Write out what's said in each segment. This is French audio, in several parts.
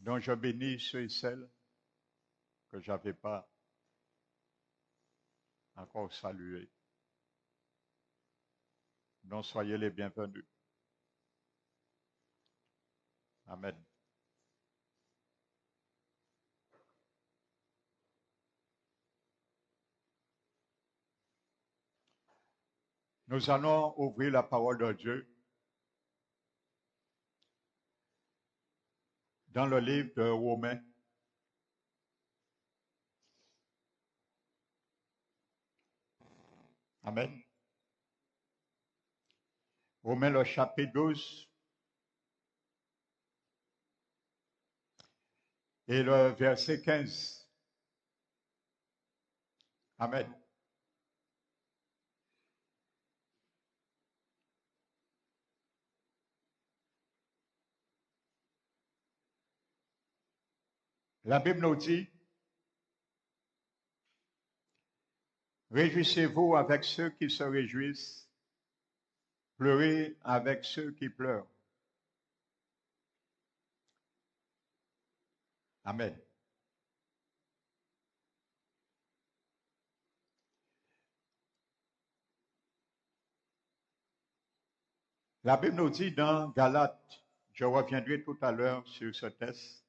Donc je bénis ceux et celles que je n'avais pas encore salués. Donc soyez les bienvenus. Amen. Nous allons ouvrir la parole de Dieu dans le livre de Romains. Amen. Romains le chapitre 12 et le verset 15. Amen. La Bible nous dit, réjouissez-vous avec ceux qui se réjouissent, pleurez avec ceux qui pleurent. Amen. La Bible nous dit dans Galates, je reviendrai tout à l'heure sur ce texte.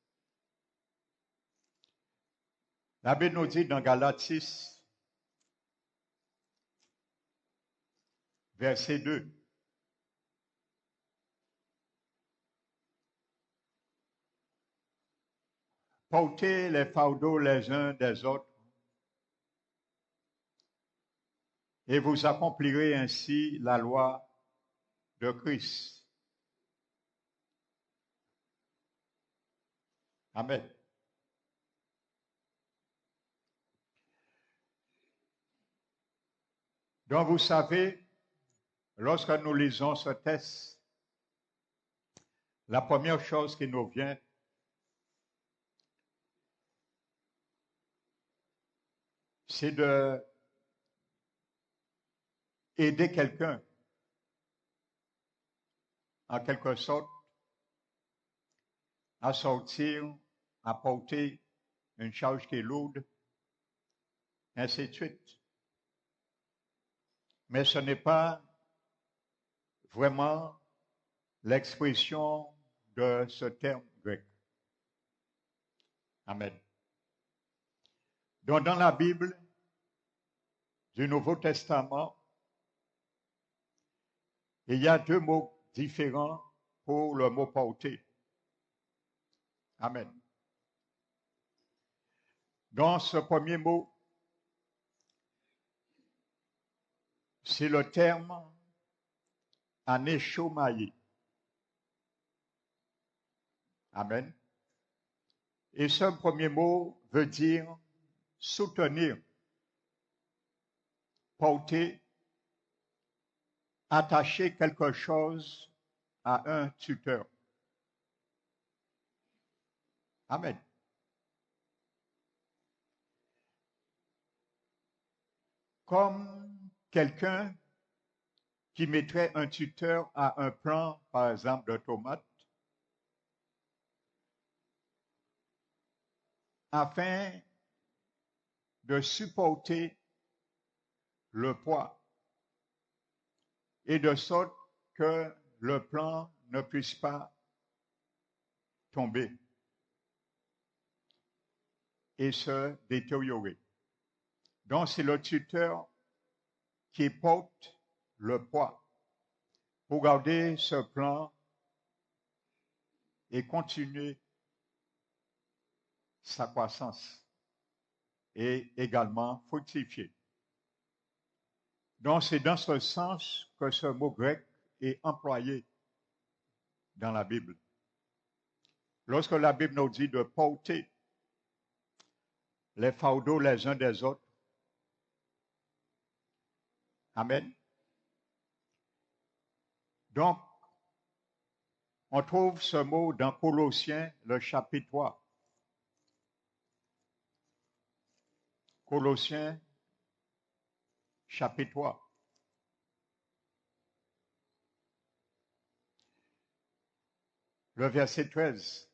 La Bible nous dit dans Galates 6, verset 2. Portez les fardeaux les uns des autres et vous accomplirez ainsi la loi de Christ. Amen. Donc vous savez, lorsque nous lisons ce texte, la première chose qui nous vient, c'est de aider quelqu'un, en quelque sorte, à sortir, à porter une charge qui est lourde, ainsi de suite. Mais ce n'est pas vraiment l'expression de ce terme grec. Amen. Donc dans la Bible du Nouveau Testament, il y a deux mots différents pour le mot porter. Amen. Dans ce premier mot, c'est le terme anéchomaïe. Amen. Et ce premier mot veut dire soutenir, porter, attacher quelque chose à un tuteur. Amen. Comme quelqu'un qui mettrait un tuteur à un plant, par exemple, de tomates, afin de supporter le poids et de sorte que le plant ne puisse pas tomber et se détériorer. Donc, c'est le tuteur qui porte le poids pour garder ce plant et continuer sa croissance et également fructifier. Donc, c'est dans ce sens que ce mot grec est employé dans la Bible. Lorsque la Bible nous dit de porter les fardeaux les uns des autres, amen. Donc, on trouve ce mot dans Colossiens, le chapitre 3. Colossiens, chapitre 3. Le verset 13.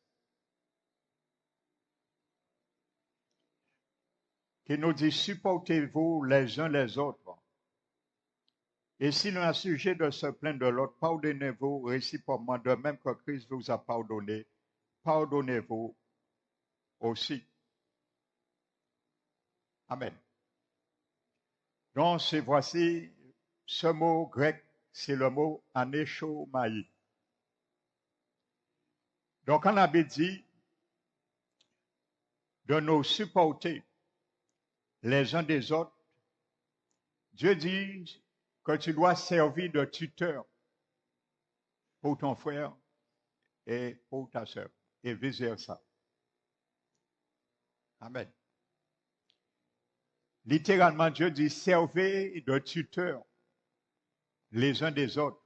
qui nous dit supportez-vous les uns les autres. Et si l'un a sujet de se plaindre de l'autre, pardonnez-vous réciproquement de même que Christ vous a pardonné. Pardonnez-vous aussi. Amen. Donc, voici ce mot grec, c'est le mot aneshomai. Donc, on avait dit de nous supporter les uns des autres. Dieu dit que tu dois servir de tuteur pour ton frère et pour ta soeur, et vice-versa. Amen. Littéralement, Dieu dit servez de tuteur les uns des autres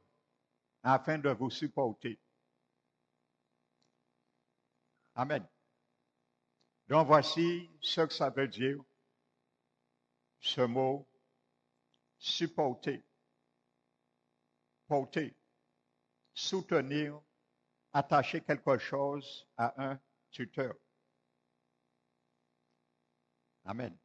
afin de vous supporter. Amen. Donc voici ce que ça veut dire, ce mot supporter, porter, soutenir, attacher quelque chose à un tuteur. Amen.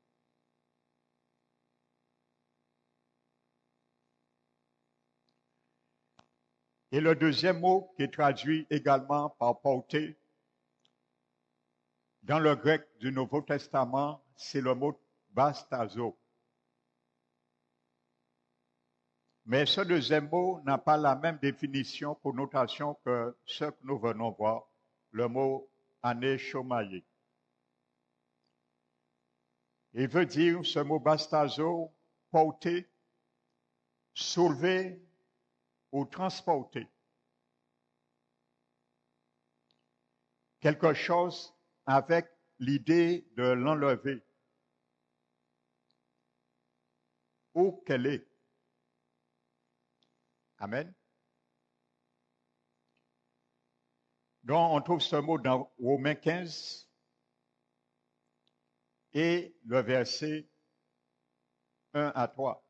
Et le deuxième mot qui est traduit également par porter, dans le grec du Nouveau Testament, c'est le mot bastazo. Mais ce deuxième mot n'a pas la même définition, connotation que ce que nous venons voir, le mot aneshomaye. Il veut dire, ce mot bastazo, porter, soulever ou transporter. Quelque chose avec l'idée de l'enlever. Où qu'elle est. Amen. Donc, on trouve ce mot dans Romains 15 et le verset 1 à 3.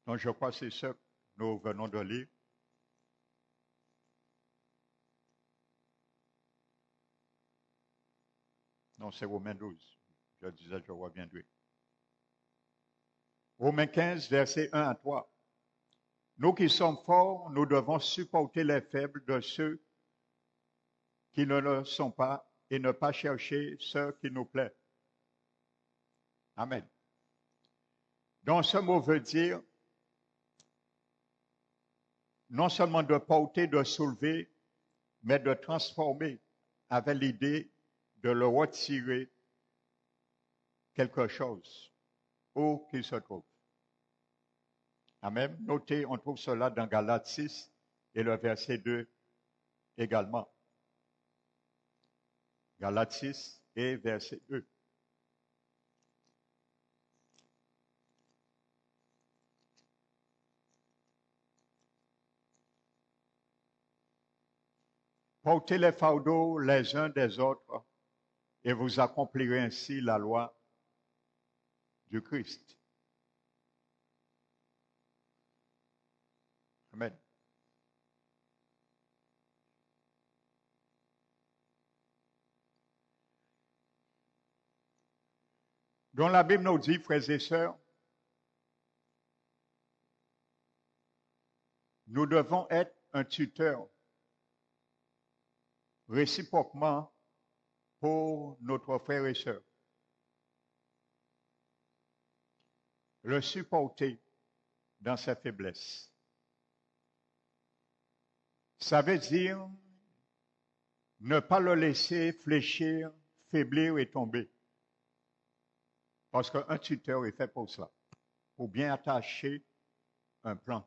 Donc, je crois que c'est ce que nous venons de lire. Non, c'est Romains 12. Je disais, je reviendrai. Romains 15, verset 1 à 3. Nous qui sommes forts, nous devons supporter les faibles de ceux qui ne le sont pas et ne pas chercher ce qui nous plaît. Amen. Donc, ce mot veut dire non seulement de porter, de soulever, mais de transformer avec l'idée de le retirer quelque chose où qu'il se trouve. Amen. Notez, on trouve cela dans Galates 6 et le verset 2 également. Galates 6 et verset 2. Portez les fardeaux les uns des autres et vous accomplirez ainsi la loi du Christ. Amen. Donc la Bible nous dit, frères et sœurs, nous devons être un tuteur réciproquement pour notre frère et sœur. Le supporter dans ses faiblesses. Ça veut dire ne pas le laisser fléchir, faiblir et tomber. Parce qu'un tuteur est fait pour cela, pour bien attacher un plan.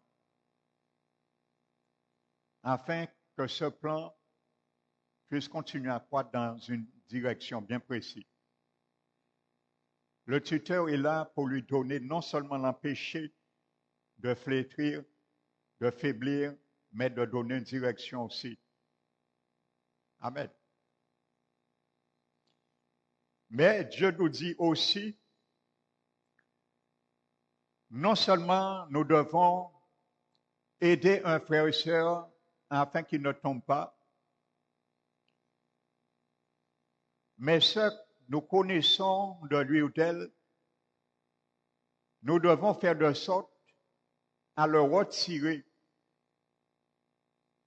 Afin que ce plan puisse continuer à croître dans une direction bien précise. Le tuteur est là pour lui donner non seulement l'empêcher de flétrir, de faiblir, mais de donner une direction aussi. Amen. Mais Dieu nous dit aussi, non seulement nous devons aider un frère et sœur afin qu'il ne tombe pas, Mais ce que nous connaissons de lui ou d'elle, nous devons faire de sorte à le retirer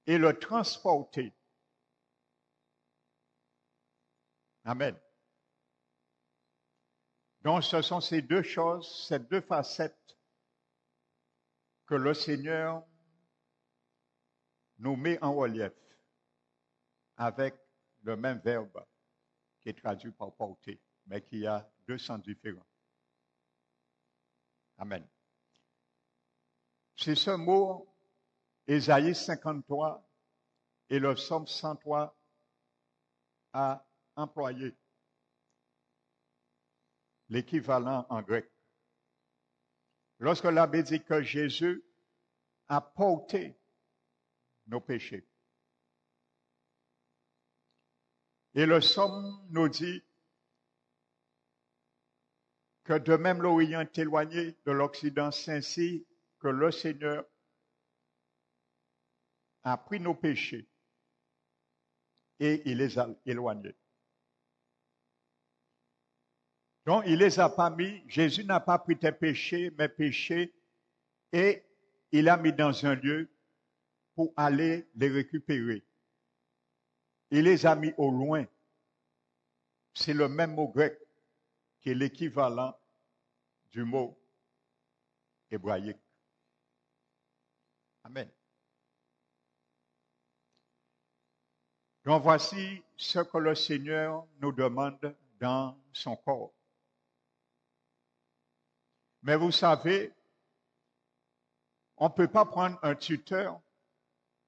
et le transporter. Amen. Donc, ce sont ces deux choses, ces deux facettes que le Seigneur nous met en relief avec le même verbe qui est traduit par porter, mais qui a deux sens différents. Amen. C'est ce mot, Ésaïe 53 et le psaume 103 a employé l'équivalent en grec. Lorsque l'abbé dit que Jésus a porté nos péchés. Et le psaume nous dit que de même l'Orient est éloigné de l'Occident, c'est ainsi que le Seigneur a pris nos péchés et il les a éloignés. Donc, il les a pas mis, Jésus n'a pas pris tes péchés, mes péchés, et il a mis dans un lieu pour aller les récupérer. Il les a mis au loin. C'est le même mot grec qui est l'équivalent du mot hébraïque. Amen. Donc voici ce que le Seigneur nous demande dans son corps. Mais vous savez, on ne peut pas prendre un tuteur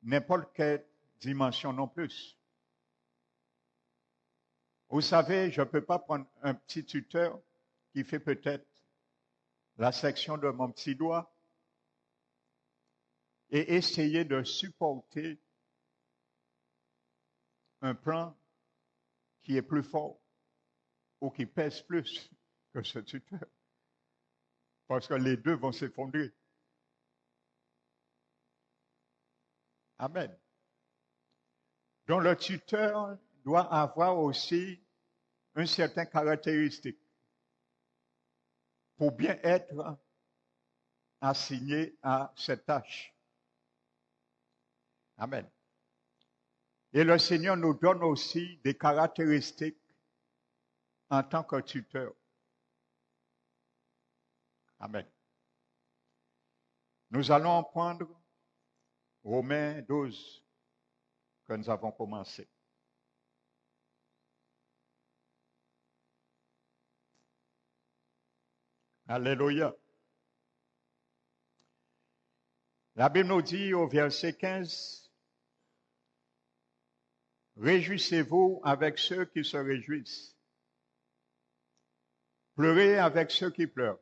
n'importe quelle dimension non plus. Vous savez, je ne peux pas prendre un petit tuteur qui fait peut-être la section de mon petit doigt et essayer de supporter un plan qui est plus fort ou qui pèse plus que ce tuteur. Parce que les deux vont s'effondrer. Amen. Donc le tuteur doit avoir aussi une certaine caractéristique pour bien être assigné à cette tâche. Amen. Et le Seigneur nous donne aussi des caractéristiques en tant que tuteur. Amen. Nous allons prendre Romains 12 que nous avons commencé. Alléluia. La Bible nous dit au verset 15, « Réjouissez-vous avec ceux qui se réjouissent. Pleurez avec ceux qui pleurent.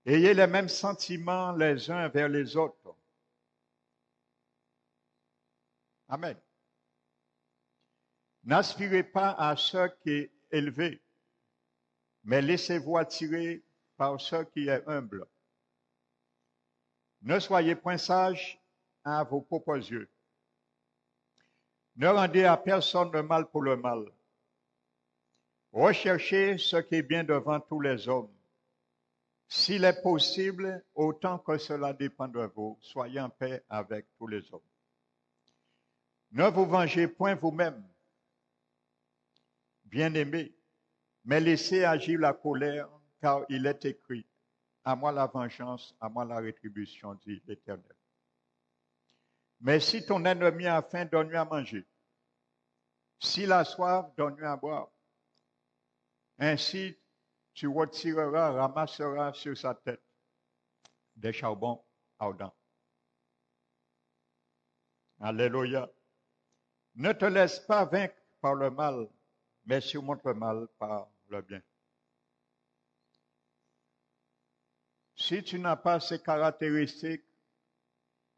Ayez les mêmes sentiments les uns vers les autres. » Amen. N'aspirez pas à ce qui est élevé, mais laissez-vous attirer par ce qui est humble. Ne soyez point sages à vos propres yeux. Ne rendez à personne le mal pour le mal. Recherchez ce qui est bien devant tous les hommes. S'il est possible, autant que cela dépend de vous, soyez en paix avec tous les hommes. Ne vous vengez point vous-même, bien-aimés, mais laissez agir la colère, car il est écrit, à moi la vengeance, à moi la rétribution, dit l'Éternel. Mais si ton ennemi a faim, donne-lui à manger. S'il a soif, donne-lui à boire. Ainsi, tu retireras, ramasseras sur sa tête des charbons ardents. Alléluia. Ne te laisse pas vaincre par le mal, mais surmonte le mal par le bien. Si tu n'as pas ces caractéristiques,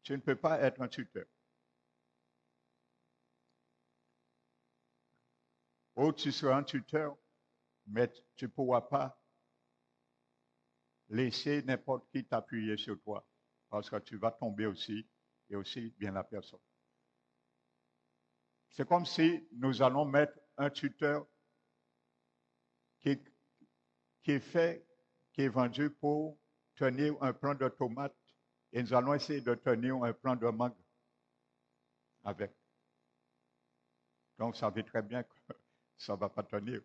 tu ne peux pas être un tuteur. Ou tu seras un tuteur, mais tu ne pourras pas laisser n'importe qui t'appuyer sur toi, parce que tu vas tomber aussi, et aussi bien la personne. C'est comme si nous allons mettre un tuteur qui, qui est fait, qui est vendu pour tenir un plant de tomates et nous allons essayer de tenir un plant de mangue avec. Donc, vous savez très bien que ça ne va pas tenir.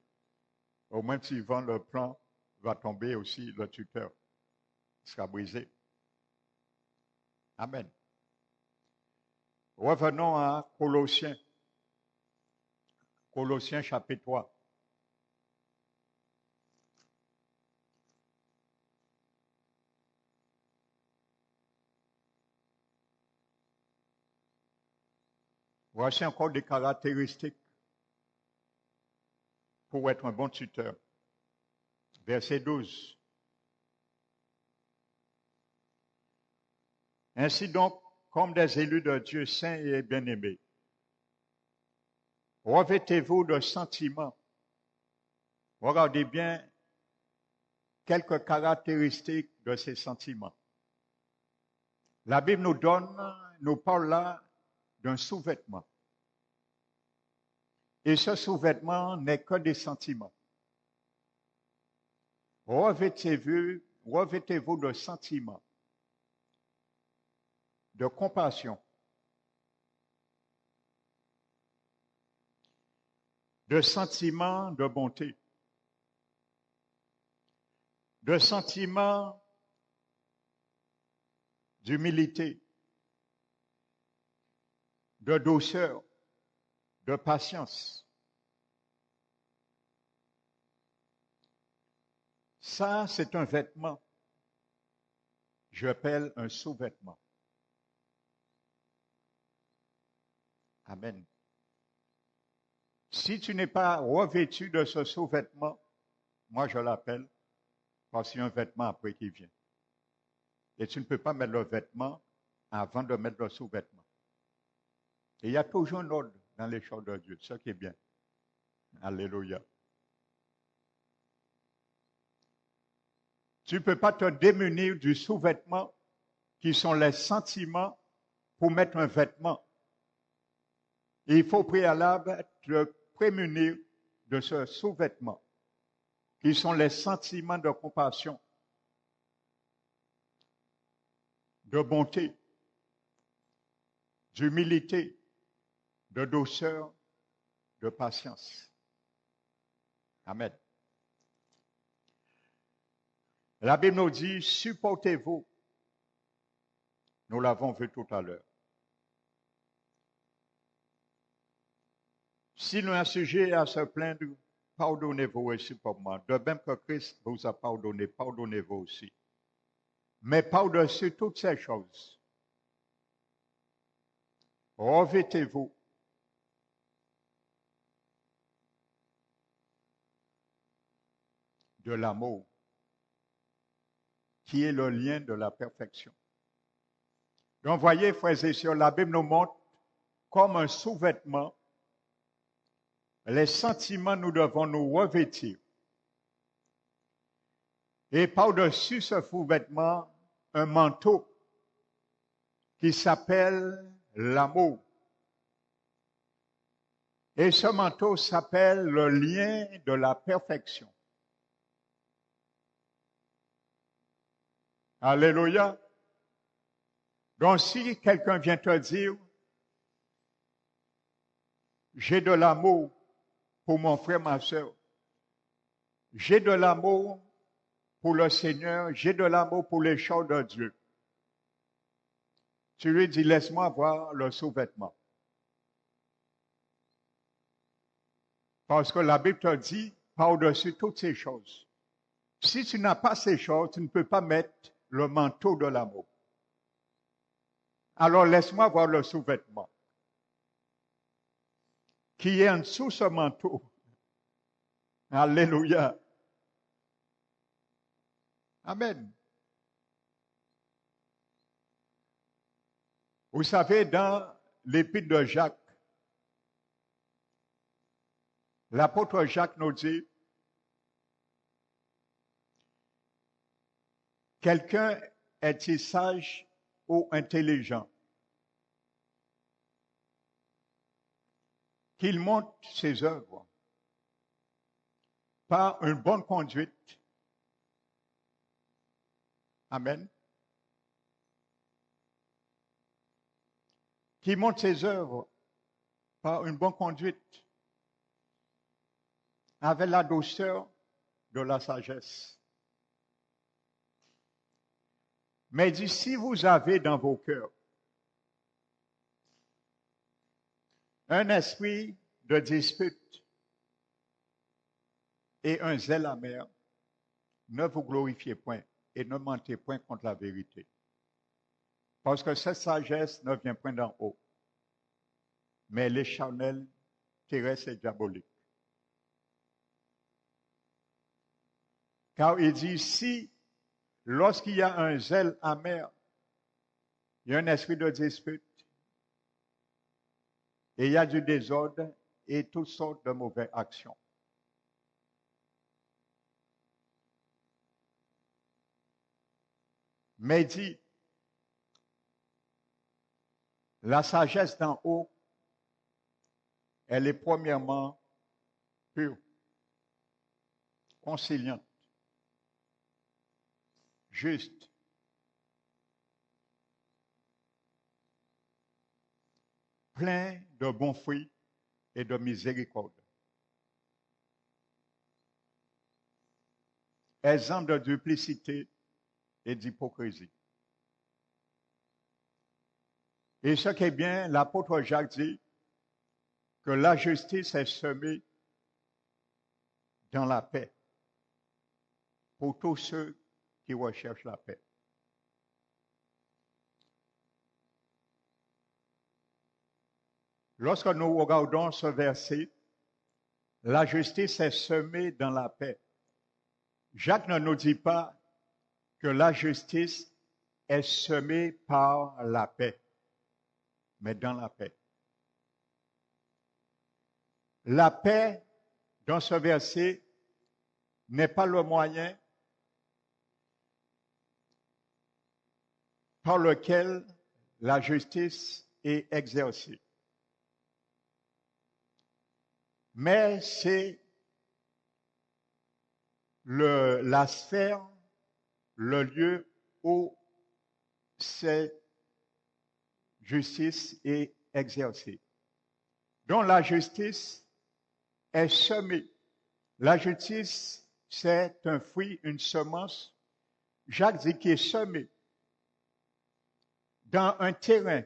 Au moins, s'il vend le plant, va tomber aussi le tuteur. Il sera brisé. Amen. Revenons à Colossiens. Colossiens chapitre 3. Voici encore des caractéristiques pour être un bon tuteur. Verset 12. Ainsi donc, comme des élus de Dieu saints et bien-aimés, revêtez-vous de sentiments. Regardez bien quelques caractéristiques de ces sentiments. La Bible nous parle là d'un sous-vêtement. Et ce sous-vêtement n'est que des sentiments. Revêtez-vous de sentiments, de compassion, de sentiments de bonté, de sentiments d'humilité, de douceur, de patience. Ça, c'est un vêtement. J'appelle un sous-vêtement. Amen. Si tu n'es pas revêtu de ce sous-vêtement, moi je l'appelle parce qu'il y a un vêtement après qui vient. Et tu ne peux pas mettre le vêtement avant de mettre le sous-vêtement. Et il y a toujours un ordre dans les choses de Dieu, ce qui est bien. Alléluia. Tu ne peux pas te démunir du sous-vêtement qui sont les sentiments pour mettre un vêtement. Et il faut au préalable te prémunir de ce sous-vêtement qui sont les sentiments de compassion, de bonté, d'humilité, de douceur, de patience. Amen. La Bible nous dit, supportez-vous. Nous l'avons vu tout à l'heure. Si nous avons un sujet à se plaindre, pardonnez-vous réciproquement. De même que Christ vous a pardonné, pardonnez-vous aussi. Mais par-dessus toutes ces choses, revêtez-vous de l'amour, qui est le lien de la perfection. Donc, voyez, frères et sœurs, la Bible nous montre comme un sous-vêtement les sentiments nous devons nous revêtir. Et par-dessus ce sous-vêtement, un manteau qui s'appelle l'amour. Et ce manteau s'appelle le lien de la perfection. Alléluia. Donc si quelqu'un vient te dire, j'ai de l'amour pour mon frère, ma soeur, j'ai de l'amour pour le Seigneur, j'ai de l'amour pour les choses de Dieu. Tu lui dis, laisse-moi voir le sous-vêtement. Parce que la Bible te dit, par-dessus toutes ces choses. Si tu n'as pas ces choses, tu ne peux pas mettre le manteau de l'amour. Alors laisse-moi voir le sous-vêtement. Qui est en dessous ce manteau. Alléluia. Amen. Vous savez, dans l'épître de Jacques, l'apôtre Jacques nous dit, quelqu'un est-il sage ou intelligent? qu'il montre ses œuvres par une bonne conduite. Amen. Qu'il montre ses œuvres par une bonne conduite, avec la douceur de la sagesse. Mais il dit, si vous avez dans vos cœurs un esprit de dispute et un zèle amer, ne vous glorifiez point et ne mentez point contre la vérité. Parce que cette sagesse ne vient point d'en haut, mais elle est charnelle, terrestre et diabolique. Car il dit, si, lorsqu'il y a un zèle amer, il y a un esprit de dispute, et il y a du désordre et toutes sortes de mauvaises actions. Mais il dit, la sagesse d'en haut, elle est premièrement pure, conciliante, juste, plein de bons fruits et de miséricorde, exempt de duplicité et d'hypocrisie. Et ce qui est bien, l'apôtre Jacques dit que la justice est semée dans la paix pour tous ceux qui recherchent la paix. Lorsque nous regardons ce verset, la justice est semée dans la paix. Jacques ne nous dit pas que la justice est semée par la paix, mais dans la paix. La paix, dans ce verset, n'est pas le moyen par lequel la justice est exercée. Mais c'est la sphère, le lieu où cette justice est exercée. Donc la justice est semée. La justice, c'est un fruit, une semence. Jacques dit qu'il est semé dans un terrain.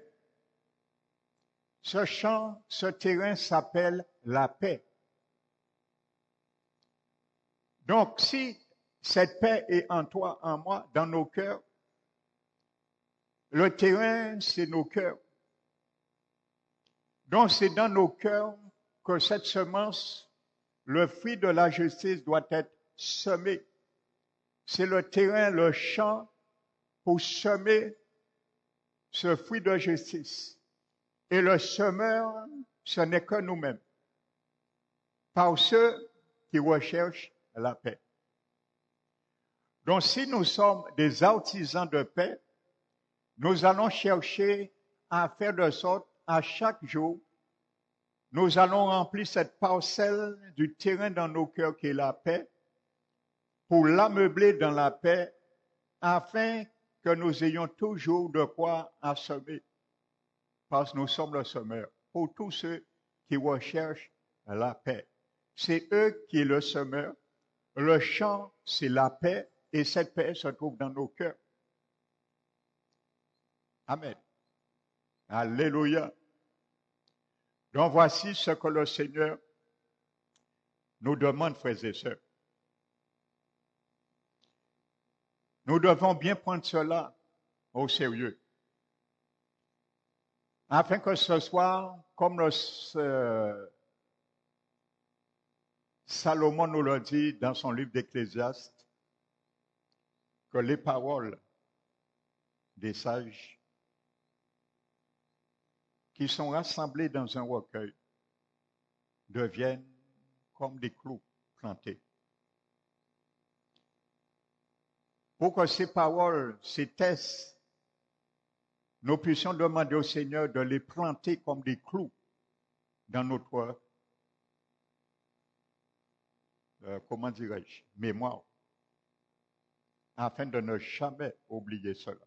Ce champ, ce terrain s'appelle la paix. Donc, si cette paix est en toi, en moi, dans nos cœurs, le terrain, c'est nos cœurs. Donc, c'est dans nos cœurs que cette semence, le fruit de la justice, doit être semé. C'est le terrain, le champ pour semer ce fruit de justice. Et le semeur, ce n'est que nous-mêmes, par ceux qui recherchent la paix. Donc, si nous sommes des artisans de paix, nous allons chercher à faire de sorte, à chaque jour, nous allons remplir cette parcelle du terrain dans nos cœurs qui est la paix, pour l'ameubler dans la paix, afin que nous ayons toujours de quoi à semer. Parce que nous sommes le semeur. Pour tous ceux qui recherchent la paix. C'est eux qui sont le semeur. Le champ, c'est la paix. Et cette paix se trouve dans nos cœurs. Amen. Alléluia. Donc voici ce que le Seigneur nous demande, frères et sœurs. Nous devons bien prendre cela au sérieux. Afin que ce soit, comme Salomon nous l'a dit dans son livre d'Ecclésiaste, que les paroles des sages qui sont rassemblées dans un recueil deviennent comme des clous plantés. Pour que ces paroles, ces tests, nous puissions demander au Seigneur de les planter comme des clous dans notre comment dirais-je, mémoire, afin de ne jamais oublier cela.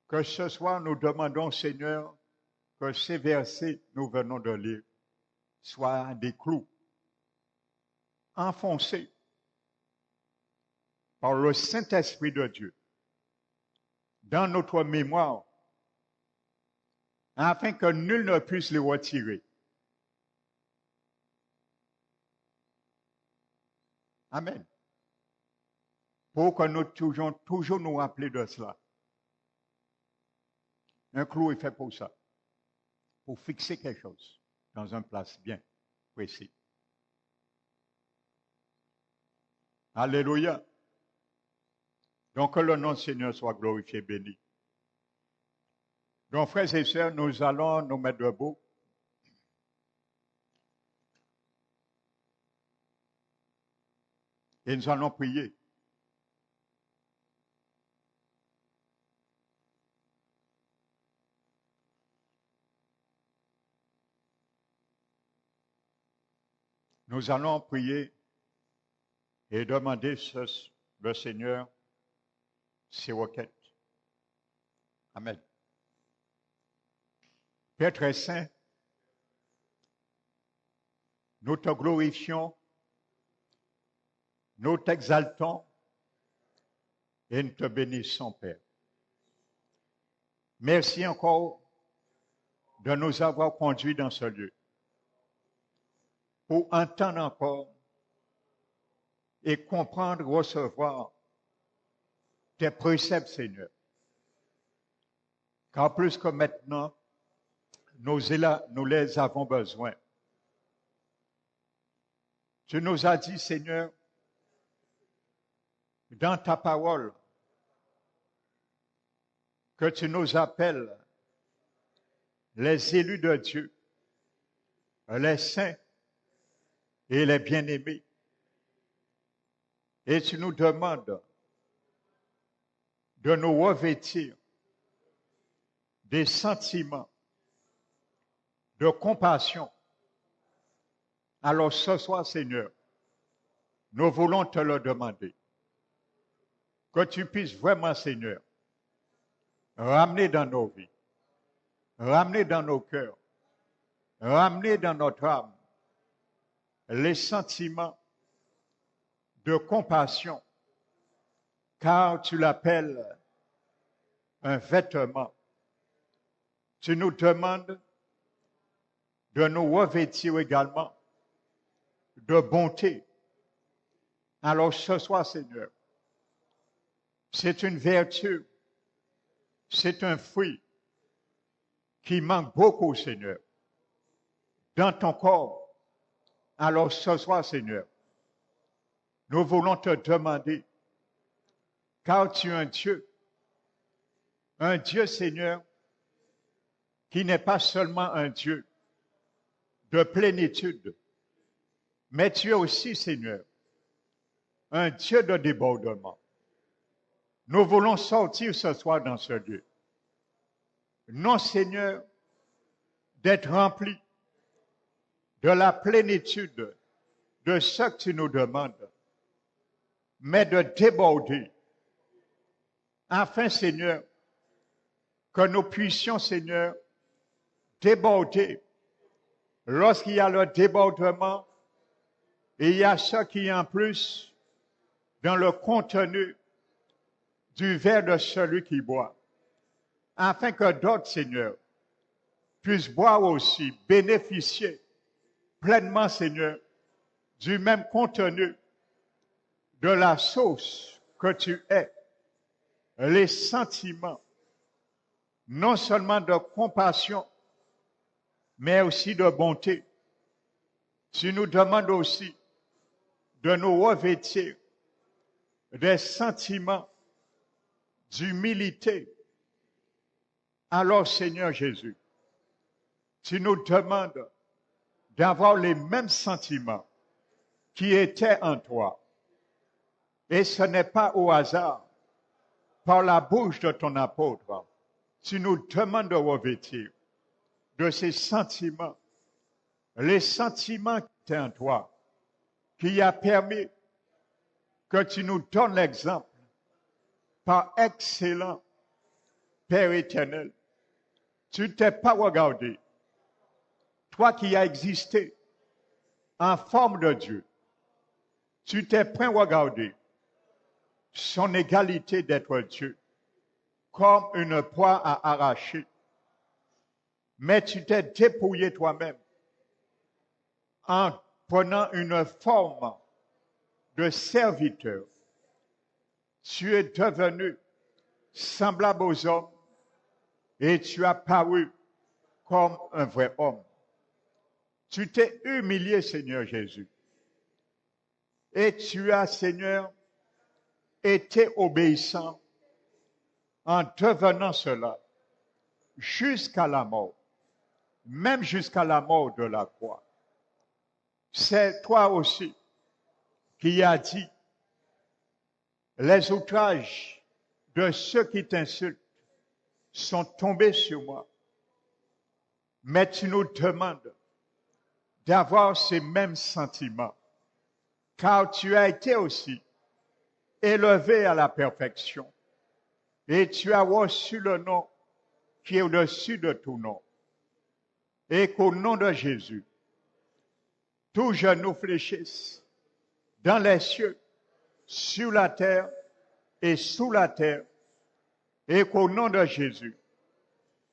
Que ce soir, nous demandons, Seigneur, que ces versets nous venons de lire soient des clous enfoncés par le Saint-Esprit de Dieu dans notre mémoire, afin que nul ne puisse les retirer. Amen. Pour que nous toujours nous rappeler de cela. Un clou est fait pour ça, pour fixer quelque chose dans une place bien précise. Alléluia. Donc que le nom du Seigneur soit glorifié, béni. Donc frères et sœurs, nous allons nous mettre debout. Et nous allons prier. Nous allons prier et demander le Seigneur ses requêtes. Amen. Père très saint, nous te glorifions, nous t'exaltons et nous te bénissons, Père. Merci encore de nous avoir conduits dans ce lieu pour entendre encore et comprendre, recevoir tes préceptes, Seigneur. Car plus que maintenant, nous les avons besoin. Tu nous as dit, Seigneur, dans ta parole, que tu nous appelles les élus de Dieu, les saints et les bien-aimés. Et tu nous demandes de nous revêtir des sentiments de compassion. Alors ce soir, Seigneur, nous voulons te le demander. Que tu puisses vraiment, Seigneur, ramener dans nos vies, ramener dans nos cœurs, ramener dans notre âme les sentiments de compassion, car tu l'appelles un vêtement. Tu nous demandes de nous revêtir également de bonté. Alors ce soir, Seigneur, c'est une vertu, c'est un fruit qui manque beaucoup, Seigneur, dans ton corps. Alors ce soir, Seigneur, nous voulons te demander, car tu es un Dieu, Seigneur, qui n'est pas seulement un Dieu de plénitude, mais tu es aussi, Seigneur, un Dieu de débordement. Nous voulons sortir ce soir dans ce lieu. Non, Seigneur, d'être remplis de la plénitude de ce que tu nous demandes, mais de déborder, afin, Seigneur, que nous puissions, Seigneur, déborder. Lorsqu'il y a le débordement, il y a ce qui est en plus dans le contenu du verre de celui qui boit, afin que d'autres, Seigneur, puissent boire aussi, bénéficier pleinement, Seigneur, du même contenu de la sauce que tu es, les sentiments, non seulement de compassion, mais aussi de bonté. Tu nous demandes aussi de nous revêtir des sentiments d'humilité. Alors, Seigneur Jésus, tu nous demandes d'avoir les mêmes sentiments qui étaient en toi. Et ce n'est pas au hasard, par la bouche de ton apôtre, tu nous demandes de revêtir de ces sentiments les sentiments qui étaient en toi, qui a permis que tu nous donnes l'exemple par excellent Père éternel. Tu ne t'es pas regardé, toi qui as existé en forme de Dieu, tu t'es point regardé son égalité d'être Dieu comme une proie à arracher, mais tu t'es dépouillé toi-même en prenant une forme de serviteur. Tu es devenu semblable aux hommes et tu as paru comme un vrai homme. Tu t'es humilié, Seigneur Jésus. Et tu as, Seigneur, été obéissant en devenant cela jusqu'à la mort, même jusqu'à la mort de la croix. C'est toi aussi qui as dit, les outrages de ceux qui t'insultent sont tombés sur moi. Mais tu nous demandes d'avoir ces mêmes sentiments, car tu as été aussi élevé à la perfection et tu as reçu le nom qui est au-dessus de tout nom. Et qu'au nom de Jésus, tout genou fléchisse dans les cieux, sur la terre et sous la terre, et qu'au nom de Jésus,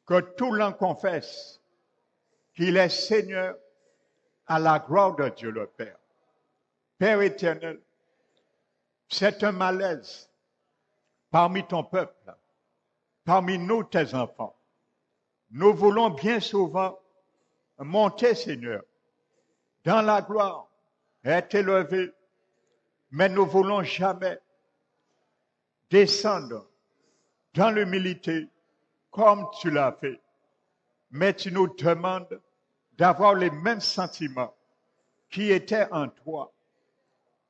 que tout l'en confesse qu'il est Seigneur à la gloire de Dieu le Père. Père éternel, c'est un malaise parmi ton peuple, parmi nous, tes enfants. Nous voulons bien souvent monter, Seigneur, dans la gloire, être élevés, mais nous voulons jamais descendre dans l'humilité comme tu l'as fait. Mais tu nous demandes d'avoir les mêmes sentiments qui étaient en toi.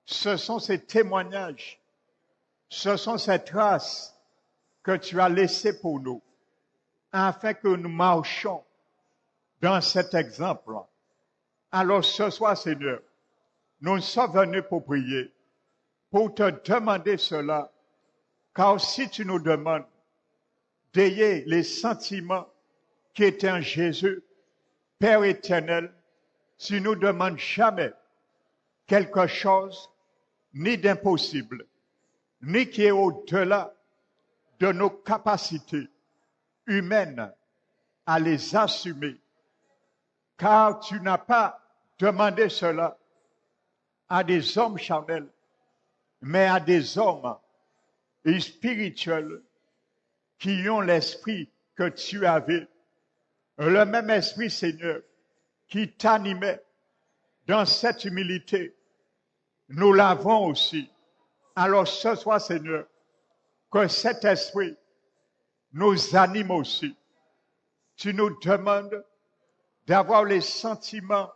Ce sont ces témoignages, ce sont ces traces que tu as laissées pour nous, afin que nous marchions dans cet exemple. Alors ce soir, Seigneur, nous sommes venus pour prier, pour te demander cela, car si tu nous demandes d'ayer les sentiments qui étaient en Jésus, Père éternel, tu nous demandes jamais quelque chose, ni d'impossible, ni qui est au-delà de nos capacités humaines à les assumer, car tu n'as pas demandé cela à des hommes charnels, mais à des hommes spirituels qui ont l'esprit que tu avais, le même esprit, Seigneur, qui t'animait dans cette humilité. Nous l'avons aussi. Alors ce soir, Seigneur, que cet esprit nous anime aussi. Tu nous demandes d'avoir les sentiments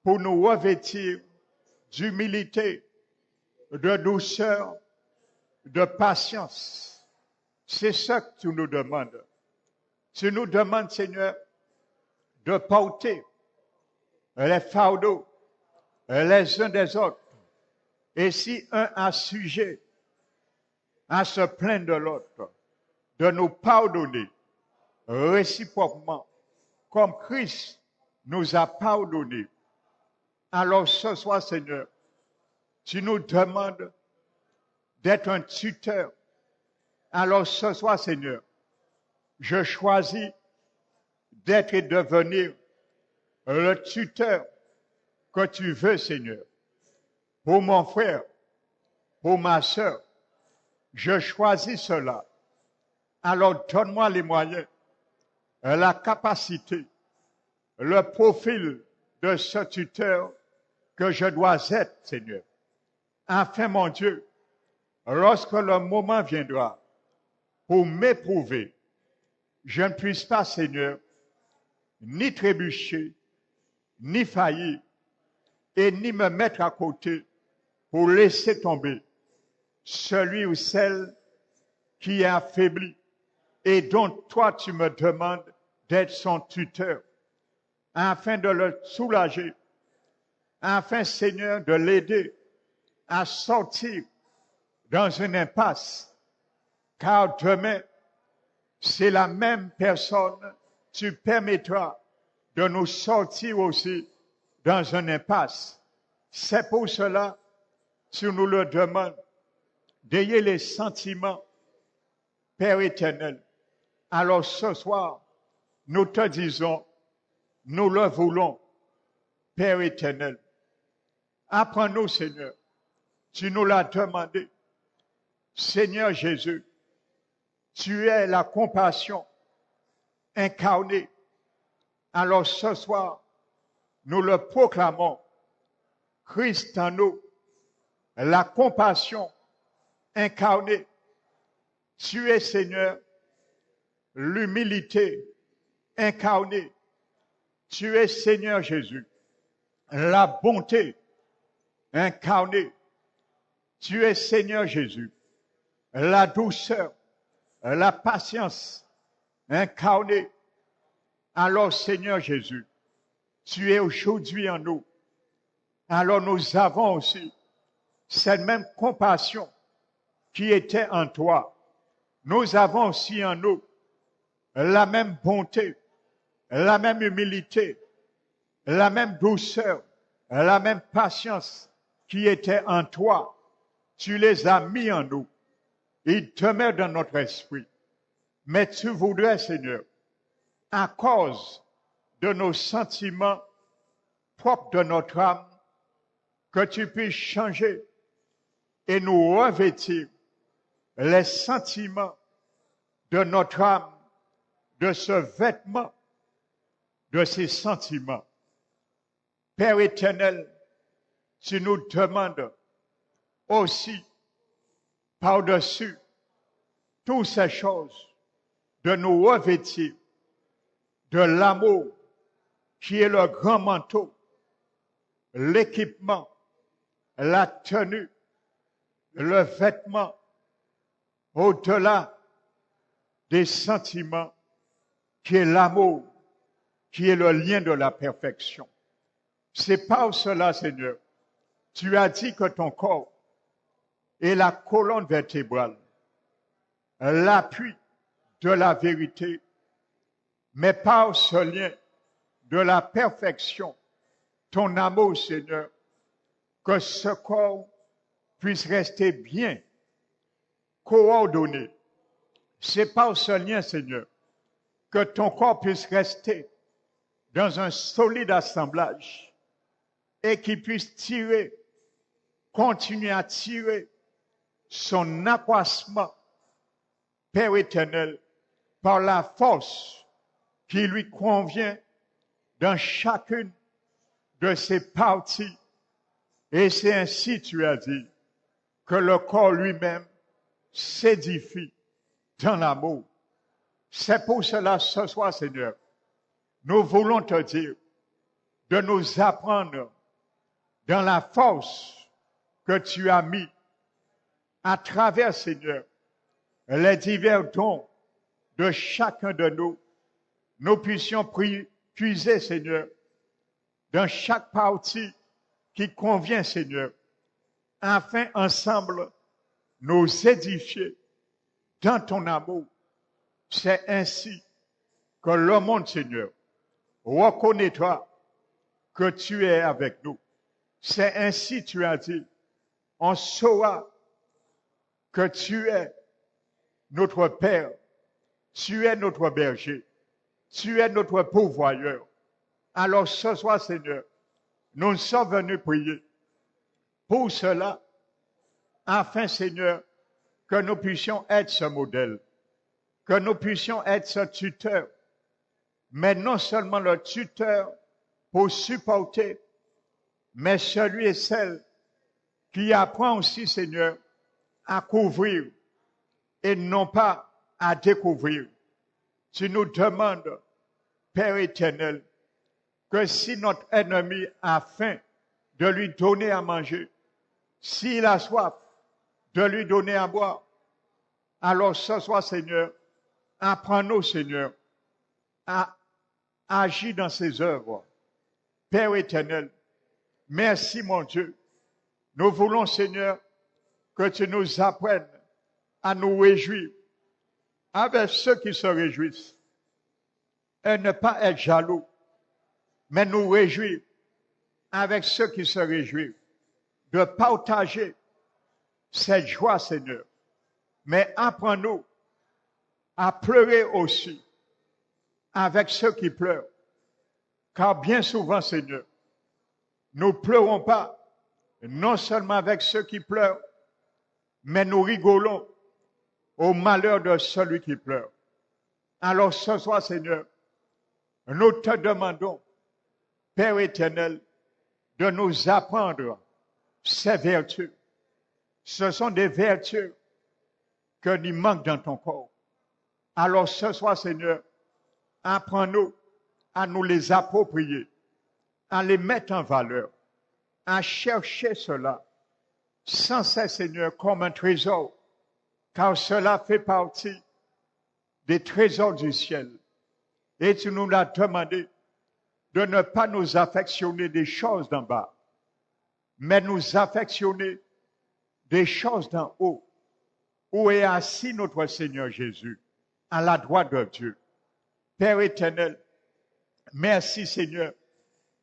pour nous revêtir d'humilité, de douceur, de patience. C'est ce que tu nous demandes. Tu nous demandes, Seigneur, de porter les fardeaux les uns des autres. Et si un a sujet à se plaindre de l'autre, de nous pardonner réciproquement, comme Christ nous a pardonné. Alors ce soir, Seigneur, tu nous demandes d'être un tuteur. Alors ce soir, Seigneur, je choisis d'être et devenir le tuteur que tu veux, Seigneur, pour mon frère, pour ma soeur. Je choisis cela. Alors donne-moi les moyens, la capacité, le profil de ce tuteur que je dois être, Seigneur. Afin, mon Dieu, lorsque le moment viendra pour m'éprouver, je ne puisse pas, Seigneur, ni trébucher, ni faillir, et ni me mettre à côté pour laisser tomber celui ou celle qui est affaibli et dont toi tu me demandes d'être son tuteur. afin de le soulager, afin, Seigneur, de l'aider à sortir dans une impasse, car demain, c'est la même personne, tu permettras de nous sortir aussi dans une impasse. C'est pour cela, tu nous le demandes, d'ayez les sentiments, Père éternel. Alors ce soir, nous te disons, nous le voulons, Père éternel. Apprends-nous, Seigneur. Tu nous l'as demandé. Seigneur Jésus, tu es la compassion incarnée. Alors ce soir, nous le proclamons. Christ en nous, la compassion incarnée. Tu es, Seigneur, l'humilité incarnée. Tu es, Seigneur Jésus, la bonté incarnée. Tu es, Seigneur Jésus, la douceur, la patience incarnée. Alors, Seigneur Jésus, tu es aujourd'hui en nous. Alors nous avons aussi cette même compassion qui était en toi. Nous avons aussi en nous la même bonté, la même humilité, la même douceur, la même patience qui était en toi. Tu les as mis en nous. Ils demeurent dans notre esprit. Mais tu voudrais, Seigneur, à cause de nos sentiments propres de notre âme, que tu puisses changer et nous revêtir les sentiments de notre âme, de ce vêtement, de ces sentiments. Père éternel, tu nous demandes aussi, par-dessus toutes ces choses, de nous revêtir de l'amour qui est le grand manteau, l'équipement, la tenue, le vêtement, au-delà des sentiments, qui est l'amour, qui est le lien de la perfection. C'est par cela, Seigneur, tu as dit que ton corps est la colonne vertébrale, l'appui de la vérité, mais par ce lien de la perfection, ton amour, Seigneur, que ce corps puisse rester bien coordonné. C'est par ce lien, Seigneur, que ton corps puisse rester dans un solide assemblage et qu'il puisse tirer, continuer à tirer son accroissement, Père éternel, par la force qui lui convient dans chacune de ses parties. Et c'est ainsi, tu as dit, que le corps lui-même s'édifie dans l'amour. C'est pour cela, ce soir, Seigneur, nous voulons te dire de nous apprendre dans la force que tu as mis à travers, Seigneur, les divers dons de chacun de nous. Nous puissions puiser, Seigneur, dans chaque partie qui convient, Seigneur, afin ensemble nous édifier dans ton amour. C'est ainsi que le monde, Seigneur, reconnaîtra que tu es avec nous. C'est ainsi, tu as dit, on saura que tu es notre Père, tu es notre berger, tu es notre pourvoyeur. Alors ce soir, Seigneur, nous sommes venus prier pour cela, afin, Seigneur, que nous puissions être ce modèle, que nous puissions être ce tuteur, mais non seulement le tuteur pour supporter, mais celui et celle qui apprend aussi, Seigneur, à couvrir et non pas à découvrir. Tu nous demandes, Père éternel, que si notre ennemi a faim, de lui donner à manger, s'il a soif, de lui donner à boire. Alors ce soir, Seigneur, apprends-nous, Seigneur, à agis dans ses œuvres. Père éternel, merci mon Dieu. Nous voulons, Seigneur, que tu nous apprennes à nous réjouir avec ceux qui se réjouissent et ne pas être jaloux, mais nous réjouir avec ceux qui se réjouissent, de partager cette joie, Seigneur. Mais apprends-nous à pleurer aussi avec ceux qui pleurent. Car bien souvent, Seigneur, nous ne pleurons pas non seulement avec ceux qui pleurent, mais nous rigolons au malheur de celui qui pleure. Alors ce soir, Seigneur, nous te demandons, Père éternel, de nous apprendre ces vertus. Ce sont des vertus que nous manquons dans ton corps. Alors ce soir, Seigneur, apprends-nous à nous les approprier, à les mettre en valeur, à chercher cela sans cesse, Seigneur, comme un trésor, car cela fait partie des trésors du ciel. Et tu nous l'as demandé de ne pas nous affectionner des choses d'en bas, mais nous affectionner des choses d'en haut, où est assis notre Seigneur Jésus, à la droite de Dieu. Père éternel, merci Seigneur.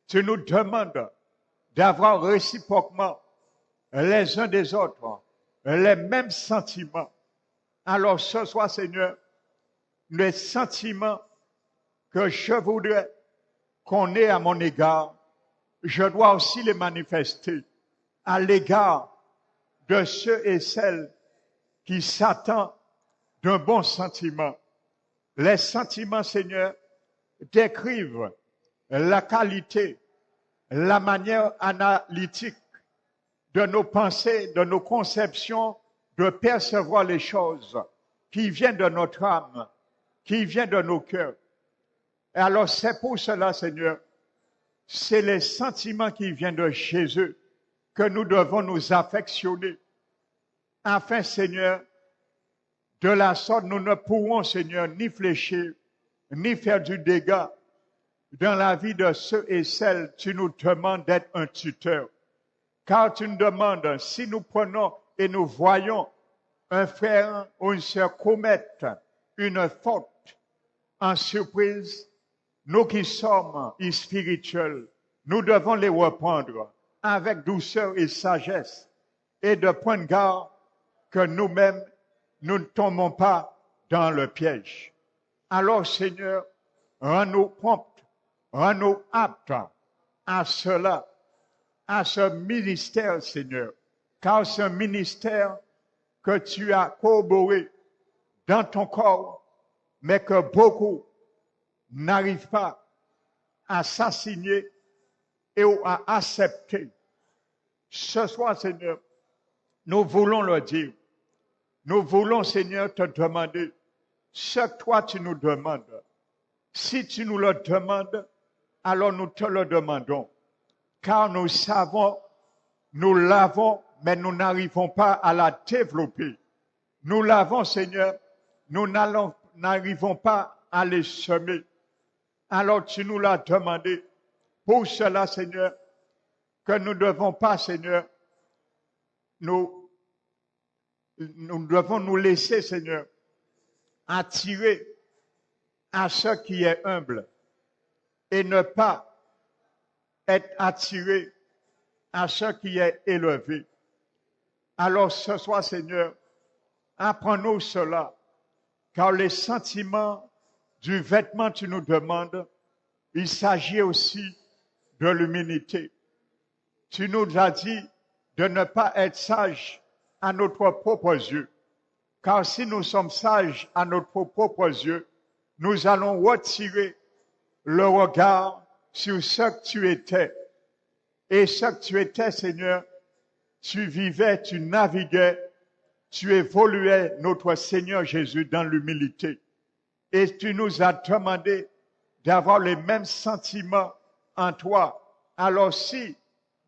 Tu nous demandes d'avoir réciproquement les uns des autres les mêmes sentiments. Alors ce soir, Seigneur, les sentiments que je voudrais qu'on ait à mon égard, je dois aussi les manifester à l'égard de ceux et celles qui s'attendent d'un bon sentiment. Les sentiments, Seigneur, décrivent la qualité, la manière analytique de nos pensées, de nos conceptions, de percevoir les choses qui viennent de notre âme, qui viennent de nos cœurs. Et alors c'est pour cela, Seigneur, c'est les sentiments qui viennent de Jésus que nous devons nous affectionner. Afin, Seigneur, de la sorte, nous ne pourrons, Seigneur, ni fléchir, ni faire du dégât dans la vie de ceux et celles. Tu nous demandes d'être un tuteur. Car tu nous demandes, si nous prenons et nous voyons un frère ou une sœur commettre une faute en surprise, nous qui sommes spirituels, nous devons les reprendre avec douceur et sagesse et de prendre garde que nous-mêmes, nous ne tombons pas dans le piège. Alors, Seigneur, rends-nous prompts, rends-nous aptes à cela, à ce ministère, Seigneur, car ce ministère que tu as corroboré dans ton corps, mais que beaucoup n'arrivent pas à s'assigner et à accepter. Ce soir, Seigneur, nous voulons le dire. Nous voulons, Seigneur, te demander ce que toi tu nous demandes. Si tu nous le demandes, alors nous te le demandons. Car nous savons, nous l'avons, mais nous n'arrivons pas à la développer. Nous l'avons, Seigneur, nous n'arrivons pas à les semer. Alors tu nous l'as demandé. Pour cela, Seigneur, que nous ne devons pas, Seigneur, nous devons nous laisser, Seigneur, attirer à ce qui est humble et ne pas être attiré à ce qui est élevé. Alors ce soir, Seigneur, apprends-nous cela, car les sentiments du vêtement tu nous demandes, il s'agit aussi de l'humilité. Tu nous as dit de ne pas être sages à notre propre yeux, car si nous sommes sages à notre propre yeux, nous allons retirer le regard sur ce que tu étais. Et ce que tu étais, Seigneur, tu vivais, tu naviguais, tu évoluais, notre Seigneur Jésus, dans l'humilité. Et tu nous as demandé d'avoir les mêmes sentiments en toi. Alors si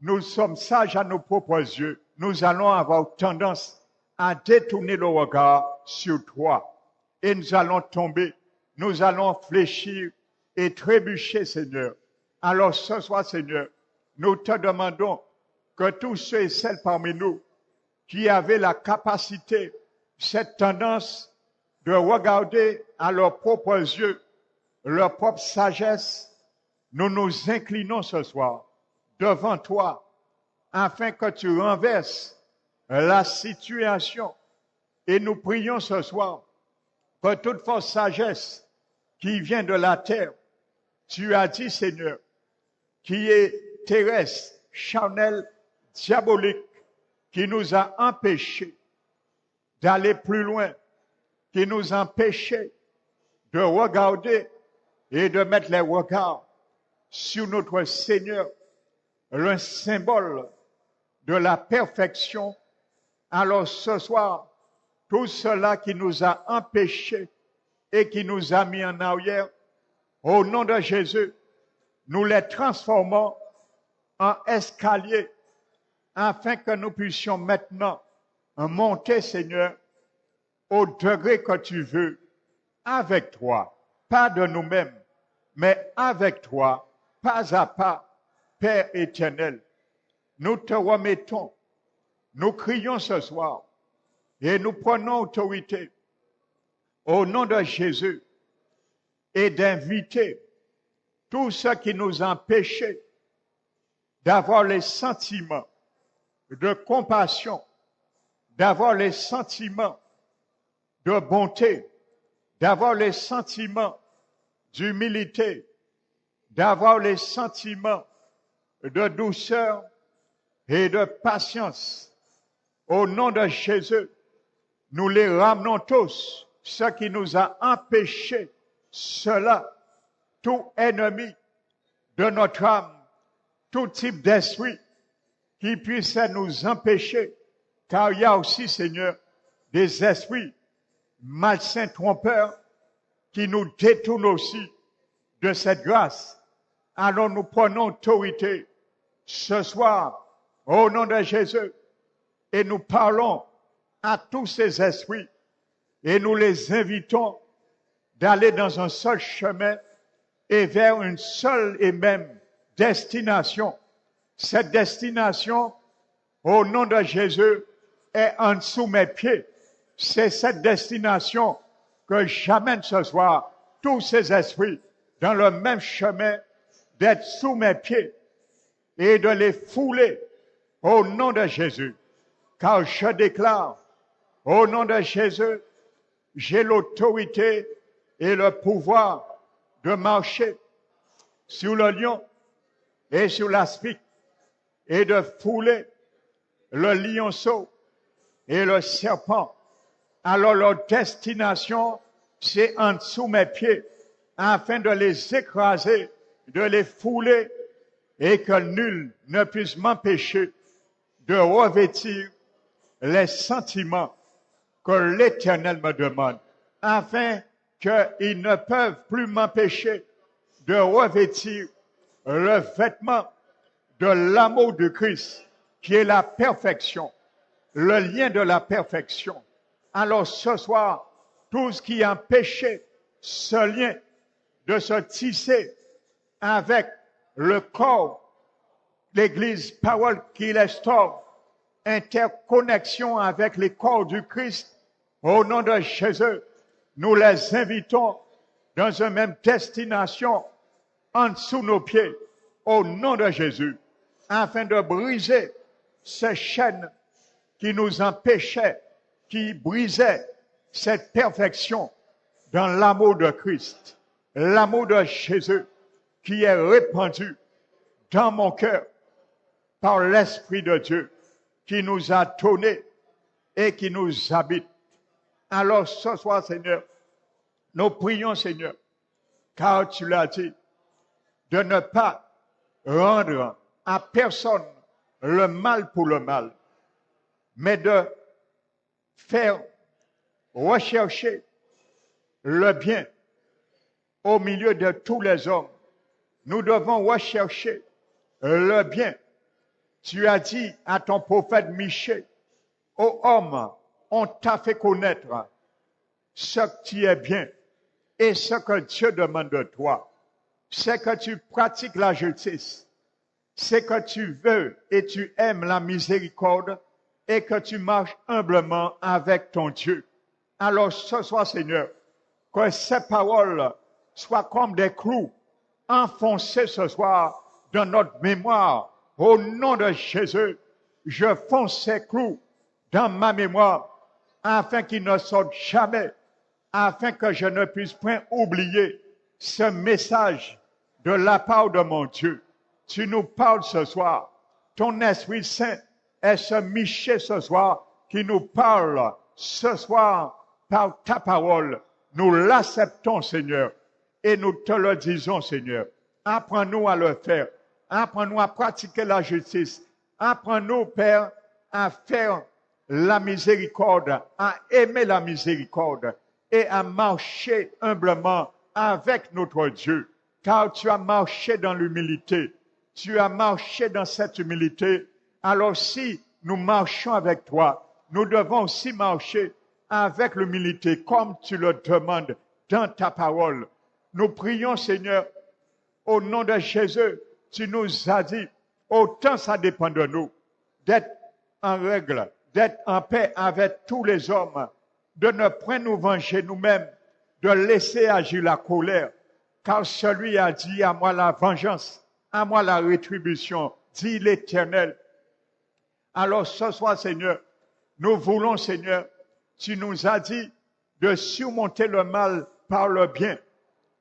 nous sommes sages à nos propres yeux, nous allons avoir tendance à détourner le regard sur toi. Et nous allons tomber, nous allons fléchir et trébuché, Seigneur. Alors ce soir, Seigneur, nous te demandons que tous ceux et celles parmi nous qui avaient la capacité, cette tendance de regarder à leurs propres yeux, leur propre sagesse, nous nous inclinons ce soir devant toi afin que tu renverses la situation. Et nous prions ce soir que toute fausse sagesse qui vient de la terre, tu as dit, Seigneur, qui est terrestre, charnel, diabolique, qui nous a empêchés d'aller plus loin, qui nous a empêchés de regarder et de mettre les regards sur notre Seigneur, le symbole de la perfection. Alors ce soir, tout cela qui nous a empêchés et qui nous a mis en arrière, au nom de Jésus, nous les transformons en escaliers afin que nous puissions maintenant monter, Seigneur, au degré que tu veux, avec toi, pas de nous-mêmes, mais avec toi, pas à pas, Père éternel. Nous te remettons, nous crions ce soir et nous prenons autorité au nom de Jésus et d'inviter tous ceux qui nous empêchent d'avoir les sentiments de compassion, d'avoir les sentiments de bonté, d'avoir les sentiments d'humilité, d'avoir les sentiments de douceur et de patience. Au nom de Jésus, nous les ramenons tous, ce qui nous a empêchés, cela, tout ennemi de notre âme, tout type d'esprit qui puisse nous empêcher, car il y a aussi, Seigneur, des esprits malsains trompeurs qui nous détournent aussi de cette grâce. Alors nous prenons autorité ce soir au nom de Jésus et nous parlons à tous ces esprits et nous les invitons d'aller dans un seul chemin et vers une seule et même destination. Cette destination, au nom de Jésus, est en dessous mes pieds. C'est cette destination que j'amène ce soir tous ces esprits dans le même chemin d'être sous mes pieds et de les fouler au nom de Jésus. Car je déclare, au nom de Jésus, j'ai l'autorité et le pouvoir de marcher sur le lion et sur l'aspic et de fouler le lionceau et le serpent. Alors leur destination, c'est en dessous mes pieds, afin de les écraser, de les fouler, et que nul ne puisse m'empêcher de revêtir les sentiments que l'Éternel me demande, afin qu'ils ne peuvent plus m'empêcher de revêtir le vêtement de l'amour de Christ, qui est la perfection, le lien de la perfection. Alors ce soir, tout ce qui empêchait ce lien de se tisser avec le corps, l'Église, parole qui l'instaure, interconnexion avec les corps du Christ, au nom de Jésus, nous les invitons dans une même destination, en dessous nos pieds, au nom de Jésus, afin de briser ces chaînes qui nous empêchaient, qui brisaient cette perfection dans l'amour de Christ, l'amour de Jésus qui est répandu dans mon cœur par l'Esprit de Dieu qui nous a donné et qui nous habite. Alors ce soir, Seigneur, nous prions, Seigneur, car tu l'as dit, de ne pas rendre à personne le mal pour le mal, mais de faire rechercher le bien au milieu de tous les hommes. Nous devons rechercher le bien. Tu as dit à ton prophète Michée, ô homme, on t'a fait connaître ce qui est bien et ce que Dieu demande de toi. c'est que tu pratiques la justice, c'est que tu veux et tu aimes la miséricorde et que tu marches humblement avec ton Dieu. Alors ce soir, Seigneur, que ces paroles soient comme des clous enfoncés ce soir dans notre mémoire. Au nom de Jésus, je fonce ces clous dans ma mémoire afin qu'ils ne sortent jamais, afin que je ne puisse point oublier ce message de la part de mon Dieu. Tu nous parles ce soir. Ton Esprit Saint est ce Michel ce soir qui nous parle ce soir par ta parole. Nous l'acceptons, Seigneur, et nous te le disons, Seigneur. Apprends-nous à le faire. Apprends-nous à pratiquer la justice. Apprends-nous, Père, à faire la miséricorde, à aimer la miséricorde et à marcher humblement avec notre Dieu. Car tu as marché dans l'humilité. Tu as marché dans cette humilité. Alors si nous marchons avec toi, nous devons aussi marcher avec l'humilité, comme tu le demandes dans ta parole. Nous prions, Seigneur, au nom de Jésus, tu nous as dit, autant ça dépend de nous, d'être en règle, d'être en paix avec tous les hommes, de ne point nous venger nous-mêmes, de laisser agir la colère, car celui a dit, à moi la vengeance, à moi la rétribution, dit l'Éternel. Alors ce soir, Seigneur, nous voulons, Seigneur, tu nous as dit de surmonter le mal par le bien.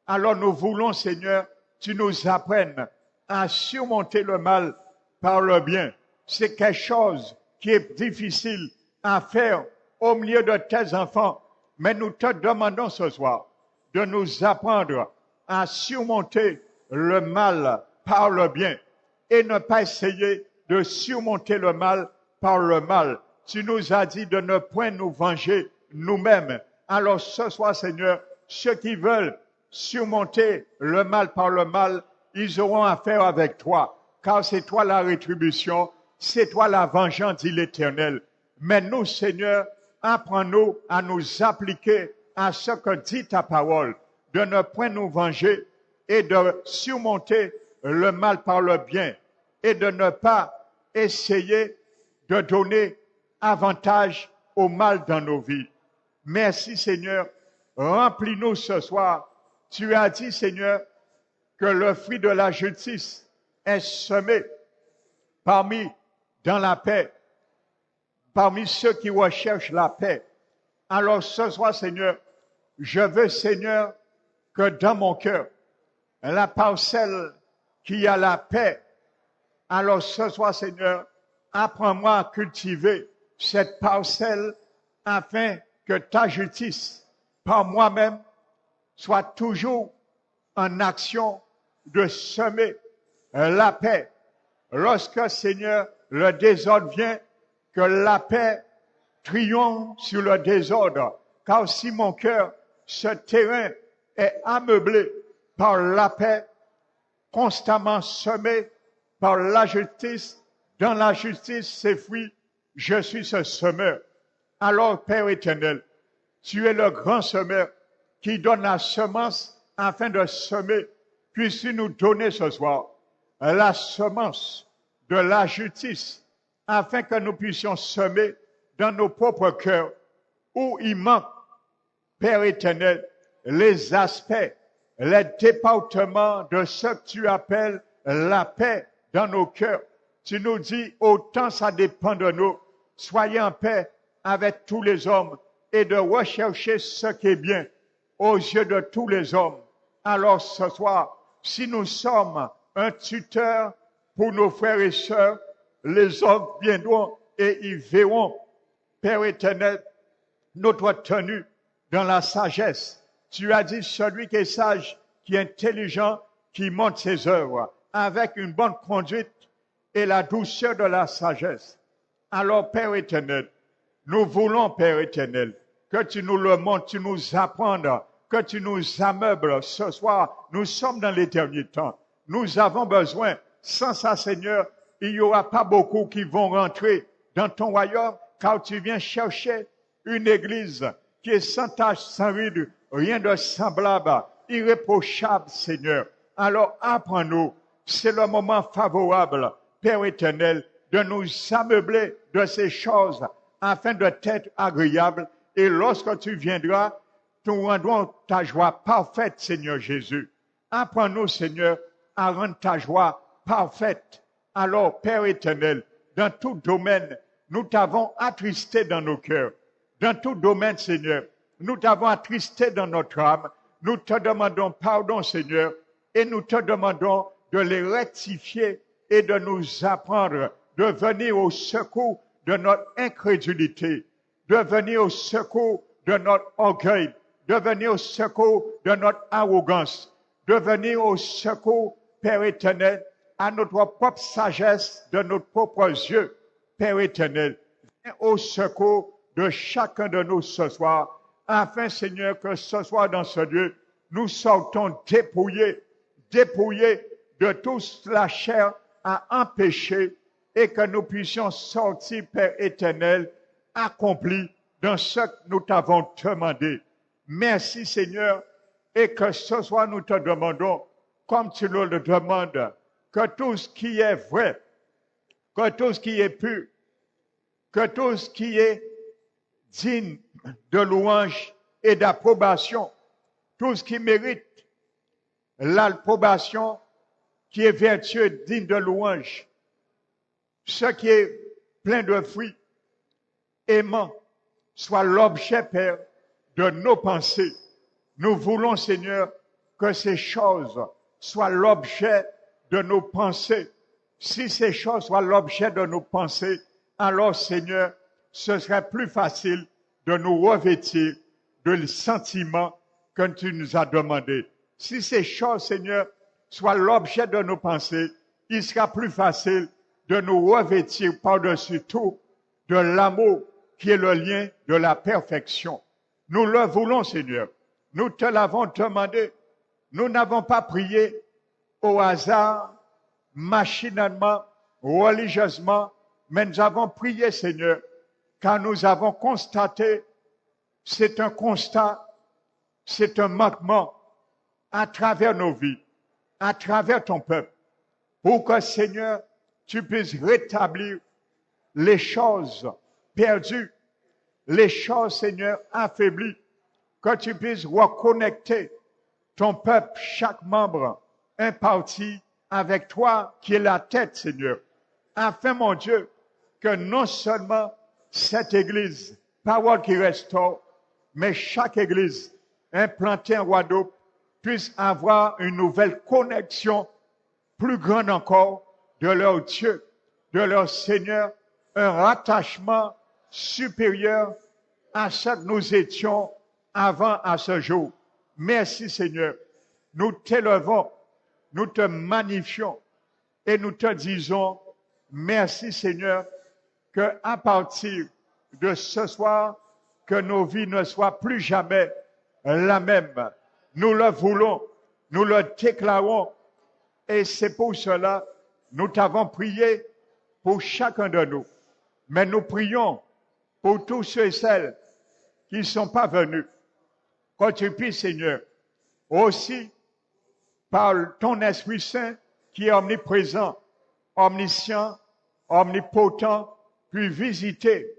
Alors nous voulons, Seigneur, tu nous apprennes à surmonter le mal par le bien. C'est quelque chose qui est difficile à faire au milieu de tes enfants. Mais nous te demandons ce soir de nous apprendre à surmonter le mal par le bien et ne pas essayer de surmonter le mal par le mal. Tu nous as dit de ne point nous venger nous-mêmes. Alors ce soir, Seigneur, ceux qui veulent surmonter le mal par le mal, ils auront affaire avec toi, car c'est toi la rétribution, c'est toi la vengeance, dit l'Éternel. Mais nous, Seigneur, apprends-nous à nous appliquer à ce que dit ta parole, de ne point nous venger et de surmonter le mal par le bien et de ne pas essayer de donner avantage au mal dans nos vies. Merci, Seigneur. Remplis-nous ce soir. Tu as dit, Seigneur, que le fruit de la justice est semé dans la paix, parmi ceux qui recherchent la paix. Alors ce soir, Seigneur, je veux, Seigneur, que dans mon cœur, la parcelle qui a la paix, alors ce soir, Seigneur, apprends-moi à cultiver cette parcelle afin que ta justice, par moi-même, soit toujours en action de semer la paix. Lorsque, Seigneur, le désordre vient, que la paix triomphe sur le désordre. Car si mon cœur, ce terrain est ameublé par la paix, constamment semé par la justice, dans la justice, ses fruits, je suis ce semeur. Alors, Père éternel, tu es le grand semeur qui donne la semence afin de semer. Puisses-tu nous donner ce soir la semence de la justice afin que nous puissions semer dans nos propres cœurs où il manque, Père éternel, les aspects, les départements de ce que tu appelles la paix dans nos cœurs. Tu nous dis, autant ça dépend de nous, soyez en paix avec tous les hommes et de rechercher ce qui est bien aux yeux de tous les hommes. Alors ce soir, si nous sommes un tuteur pour nos frères et sœurs, les hommes viendront et ils verront, Père éternel, notre tenue dans la sagesse. Tu as dit, celui qui est sage, qui est intelligent, qui monte ses œuvres avec une bonne conduite et la douceur de la sagesse. Alors, Père éternel, nous voulons, Père éternel, que tu nous le montres, tu nous apprennes, que tu nous ameubles ce soir. Nous sommes dans les derniers temps. Nous avons besoin. Sans ça, Seigneur, il n'y aura pas beaucoup qui vont rentrer dans ton royaume, car tu viens chercher une église qui est sans tache, sans ride, rien de semblable, irréprochable, Seigneur. Alors apprends-nous, c'est le moment favorable, Père éternel, de nous ameubler de ces choses afin de t'être agréable. Et lorsque tu viendras, nous rendrons ta joie parfaite, Seigneur Jésus. Apprends-nous, Seigneur, à rendre ta joie parfaite. Alors, Père éternel, dans tout domaine, nous t'avons attristé dans nos cœurs. Dans tout domaine, Seigneur, nous t'avons attristé dans notre âme. Nous te demandons pardon, Seigneur, et nous te demandons de les rectifier et de nous apprendre de venir au secours de notre incrédulité, de venir au secours de notre orgueil, de venir au secours de notre arrogance, de venir au secours, Père éternel, à notre propre sagesse, de nos propres yeux, Père éternel, viens au secours de chacun de nous ce soir, afin, Seigneur, que ce soir dans ce lieu, nous sortons dépouillés de toute la chair à empêcher et que nous puissions sortir, Père éternel, accomplis dans ce que nous t'avons demandé. Merci, Seigneur, et que ce soir nous te demandons, comme tu nous le demandes, que tout ce qui est vrai, que tout ce qui est pur, que tout ce qui est digne de louange et d'approbation, tout ce qui mérite l'approbation, qui est vertueux, digne de louange, ce qui est plein de fruits, aimant, soit l'objet, Père, de nos pensées. Nous voulons, Seigneur, que ces choses soient l'objet de nos pensées. Si ces choses soient l'objet de nos pensées, alors, Seigneur, ce serait plus facile de nous revêtir de sentiments que tu nous as demandé. Si ces choses, Seigneur, soient l'objet de nos pensées, il sera plus facile de nous revêtir par-dessus tout de l'amour qui est le lien de la perfection. Nous le voulons, Seigneur. Nous te l'avons demandé. Nous n'avons pas prié au hasard, machinalement, religieusement, mais nous avons prié, Seigneur, car nous avons constaté, c'est un constat, c'est un manquement à travers nos vies, à travers ton peuple, pour que, Seigneur, tu puisses rétablir les choses perdues, les choses, Seigneur, affaiblies, que tu puisses reconnecter ton peuple, chaque membre, un parti avec toi qui est la tête, Seigneur, afin, mon Dieu, que non seulement cette Église, parole qui restaure, mais chaque Église implantée en Guadeloupe puisse avoir une nouvelle connexion plus grande encore de leur Dieu, de leur Seigneur, un rattachement supérieur à ce que nous étions avant à ce jour. Merci, Seigneur. Nous t'élevons, nous te magnifions et nous te disons merci, Seigneur, que à partir de ce soir, que nos vies ne soient plus jamais la même. Nous le voulons, nous le déclarons et c'est pour cela nous t'avons prié pour chacun de nous. Mais nous prions pour tous ceux et celles qui ne sont pas venus. Que tu puisses, Seigneur, aussi par ton Esprit Saint qui est omniprésent, omniscient, omnipotent, puis visiter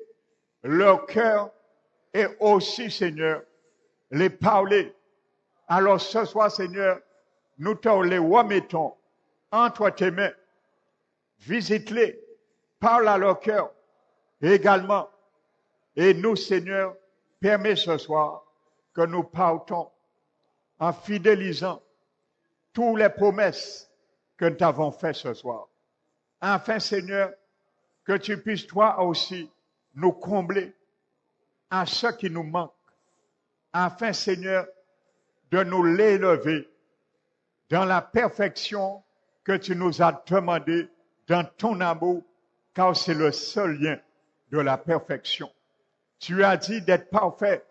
leur cœur et aussi, Seigneur, les parler. Alors ce soir, Seigneur, nous te les remettons entre tes mains. Visite-les, parle à leur cœur également. Et nous, Seigneur, permets ce soir que nous partons en fidélisant toutes les promesses que nous t'avons faites ce soir. Enfin, Seigneur, que tu puisses toi aussi nous combler à ce qui nous manque. Afin, Seigneur, de nous l'élever dans la perfection que tu nous as demandé dans ton amour, car c'est le seul lien de la perfection. Tu as dit d'être parfait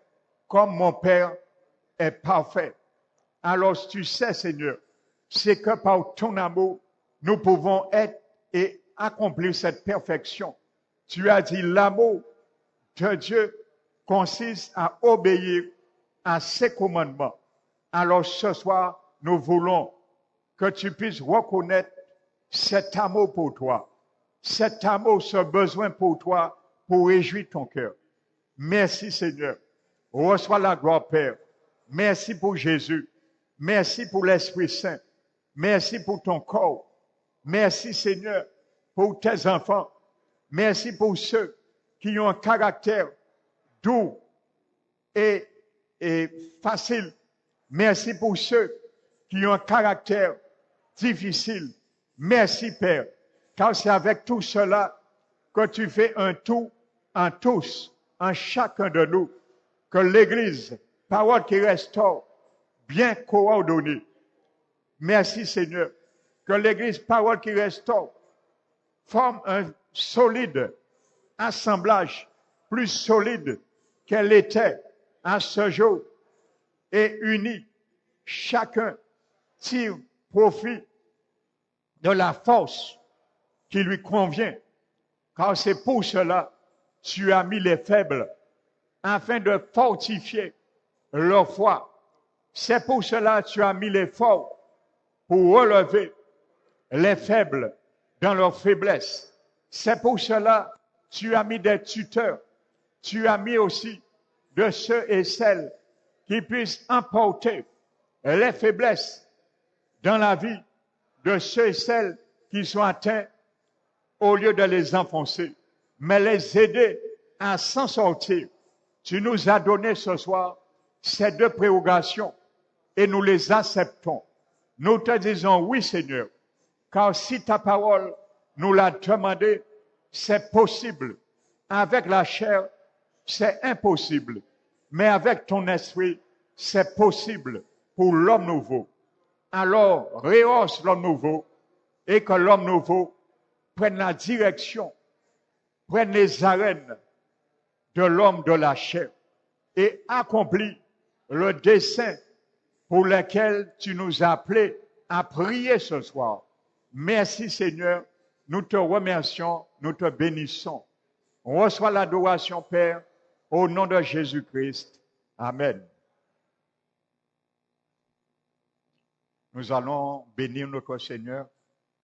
comme mon Père est parfait. Alors tu sais, Seigneur, c'est que par ton amour, nous pouvons être et accomplir cette perfection. Tu as dit l'amour de Dieu consiste à obéir à ses commandements. Alors ce soir, nous voulons que tu puisses reconnaître cet amour pour toi, cet amour, ce besoin pour toi, pour réjouir ton cœur. Merci Seigneur. Reçois la gloire Père. Merci pour Jésus. Merci pour l'Esprit Saint. Merci pour ton corps. Merci Seigneur pour tes enfants. Merci pour ceux qui ont un caractère doux et facile. Merci pour ceux qui ont un caractère difficile. Merci Père, car c'est avec tout cela que tu fais un tout en tous, en chacun de nous, que l'Église, parole qui restaure, bien coordonnée. Merci Seigneur, que l'Église, parole qui restaure, forme un solide assemblage, plus solide qu'elle était à ce jour, et unie. Chacun tire profit de la force qui lui convient, car c'est pour cela que tu as mis les faibles, afin de fortifier leur foi. C'est pour cela que tu as mis les forts, pour relever les faibles dans leur faiblesse. C'est pour cela que tu as mis des tuteurs. Tu as mis aussi de ceux et celles qui puissent emporter les faiblesses dans la vie de ceux et celles qui sont atteints, au lieu de les enfoncer, mais les aider à s'en sortir. Tu nous as donné ce soir ces deux prérogations et nous les acceptons. Nous te disons oui Seigneur, car si ta parole nous l'a demandé, c'est possible. Avec la chair, c'est impossible. Mais avec ton esprit, c'est possible pour l'homme nouveau. Alors, rehausse l'homme nouveau et que l'homme nouveau prenne la direction, prenne les arènes de l'homme de la chair et accomplit le dessein pour lequel tu nous as appelés à prier ce soir. Merci Seigneur, nous te remercions, nous te bénissons. On reçoit l'adoration Père au nom de Jésus-Christ. Amen. Nous allons bénir notre Seigneur